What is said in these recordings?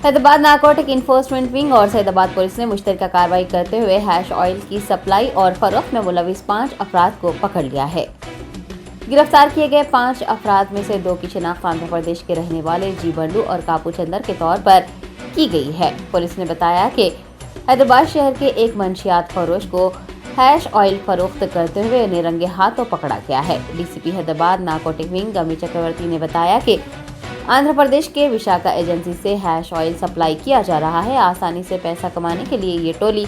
Hyderabad narcotic enforcement wing और Saidabad police ने मुश्तरका कार्रवाई करते हुए हैश ऑयल की सप्लाई और फरोख्त में मुलविस 5 अफराद को पकड़ लिया है। गिरफ्तार किए गए 5 अफराद में से 2 की शिनाख्त आंध्र प्रदेश के रहने वाले जी बंडू और कापू चंदर के तौर पर की गई है। पुलिस ने बताया कि हैदराबाद शहर के एक मंशियात फरोश को हैश ऑयल फरोख्त करते हुए उन्हें रंगे हाथों पकड़ा गया है। डीसीपी हैदराबाद नारकोटिक विंग गमी चक्रवर्ती ने बताया कि आंध्र प्रदेश के विशाखा एजेंसी से हैश ऑयल सप्लाई किया जा रहा है। आसानी से पैसा कमाने के लिए ये टोली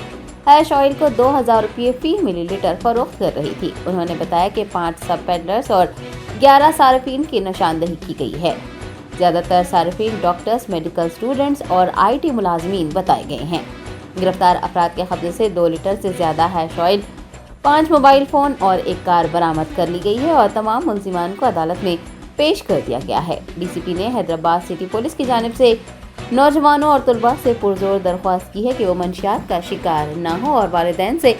हैश ऑयल को 2000 रुपये फी मिलीलीटर फरोख्त कर रही थी। उन्होंने बताया कि 5 सब पेडलर्स और 11 सार्फिन की निशानदही की गई है। ज्यादातर सार्फिन डॉक्टर्स, मेडिकल स्टूडेंट्स और IT मुलाजमीन बताए गए हैं। गिरफ्तार अफराद के कब्जे से 2 लीटर से ज्यादा हैश ऑयल, 5 मोबाइल फोन और एक कार बरामद कर ली गई है और तमाम मुलजिमान को अदालत में पेश कर दिया गया है। डीसीपी ने हैदराबाद सिटी पुलिस की जानिब से नौजवानों और तुलबा से पुरजोर दरख्वास्त की है कि वो मंशियात का शिकार न हो और वालिदैन से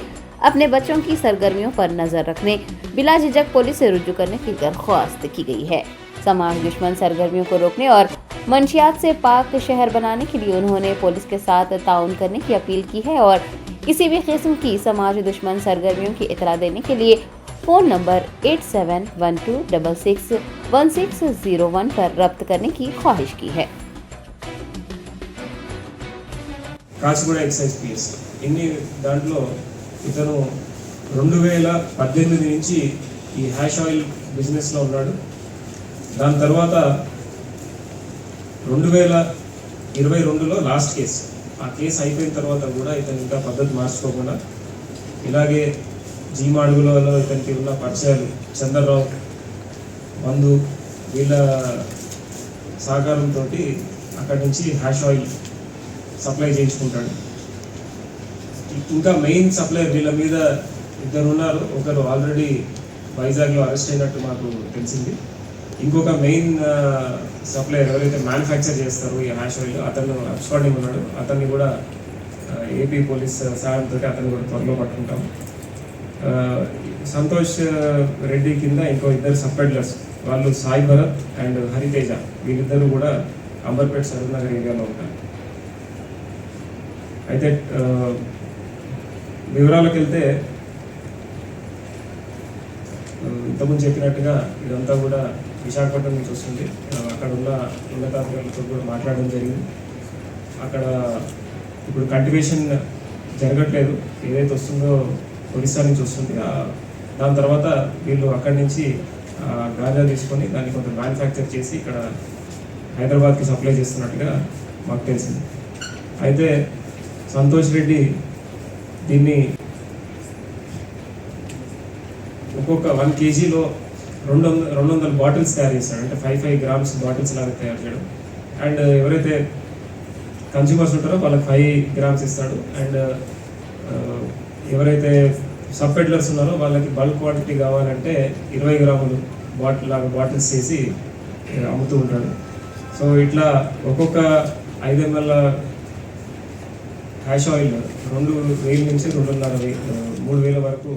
अपने बच्चों की सरगर्मियों पर नजर रखने बिला झिझक पुलिस से रुजू करने की दरख्वास्त की गई है। समाज दुश्मन सरगर्मियों को रोकने और मंशियात से पाक शहर बनाने के लिए उन्होंने पुलिस के साथ ताउन करने की अपील की है और किसी भी किस्म की समाज दुश्मन सरगर्मियों की इतला देने के लिए फ़ोन नंबर 8712661601 पर रब्त करने की ख्वाहिश की है। కాచిగూడ ఎక్సైజ్ పిఎస్ ఇన్ని దాంట్లో ఇతను 2018 నుంచి ఈ హ్యాష్ ఆయిల్ బిజినెస్లో ఉన్నాడు. దాని తర్వాత 2022లో లాస్ట్ కేసు. ఆ కేసు అయిపోయిన తర్వాత కూడా ఇతను ఇంకా పద్ధతి మార్చుకోకుండా ఇలాగే జీమాడుగులలో ఇతనికి ఉన్న పరిచయాలు చంద్రరావు, బంధు వీళ్ళ సహకారంతో అక్కడి నుంచి హ్యాష్ ఆయిల్ సప్లై చేయించుకుంటాడు. ఇంకా మెయిన్ సప్లైర్ వీళ్ళ మీద 2 ఉన్నారు. ఒకరు ఆల్రెడీ వైజాగ్లో అరెస్ట్ అయినట్టు మాకు తెలిసింది. ఇంకొక మెయిన్ సప్లైర్ ఎవరైతే మ్యానుఫ్యాక్చర్ చేస్తారో ఈ హ్యాష్ ఆయిల్ అతను అబ్స్కాండింగ్ ఉన్నాడు. అతన్ని కూడా ఏపీ పోలీస్ సహాయంతో అతన్ని కూడా త్వరలో పట్టుకుంటాం. సంతోష్ రెడ్డి కింద ఇంకో 2 సబ్ పెడ్లర్స్, వాళ్ళు సాయి భరత్ అండ్ హరితేజ, వీళ్ళిద్దరూ కూడా అంబర్పేట్ సరూర్నగర్ ఏరియాలో ఉంటారు. అయితే వివరాలకు వెళ్తే ఇంతకుముందు చెప్పినట్టుగా ఇదంతా కూడా విశాఖపట్నం నుంచి వస్తుంది. అక్కడ ఉన్న ఉన్నతాధికారులతో కూడా మాట్లాడడం జరిగింది. అక్కడ ఇప్పుడు కల్టివేషన్ జరగట్లేదు, ఏదైతే వస్తుందో ఒరిస్సా నుంచి వస్తుంది. దాని తర్వాత వీళ్ళు అక్కడి నుంచి గాంజా తీసుకొని దాన్ని కొంత మ్యానుఫ్యాక్చర్ చేసి ఇక్కడ హైదరాబాద్కి సప్లై చేస్తున్నట్టుగా మాకు తెలిసింది. అయితే సంతోష్ రెడ్డి దీన్ని ఒక్కొక్క 1 kgలో 200 బాటిల్స్ తయారు చేస్తాడు. అంటే 5 grams బాటిల్స్ లాగా తయారు చేయడం. అండ్ ఎవరైతే కన్స్యూమర్స్ ఉంటారో వాళ్ళకి 5 grams ఇస్తాడు. అండ్ ఎవరైతే సబ్ పెడ్లర్స్ ఉన్నారో వాళ్ళకి బల్క్ క్వాంటిటీ కావాలంటే 20 grams బాటిల్స్ చేసి అమ్ముతూ ఉంటాడు. సో ఇట్లా ఒక్కొక్క 5 ml హ్యాష్ ఆయిల్ 2000 నుంచి 2,500 3,000 వరకు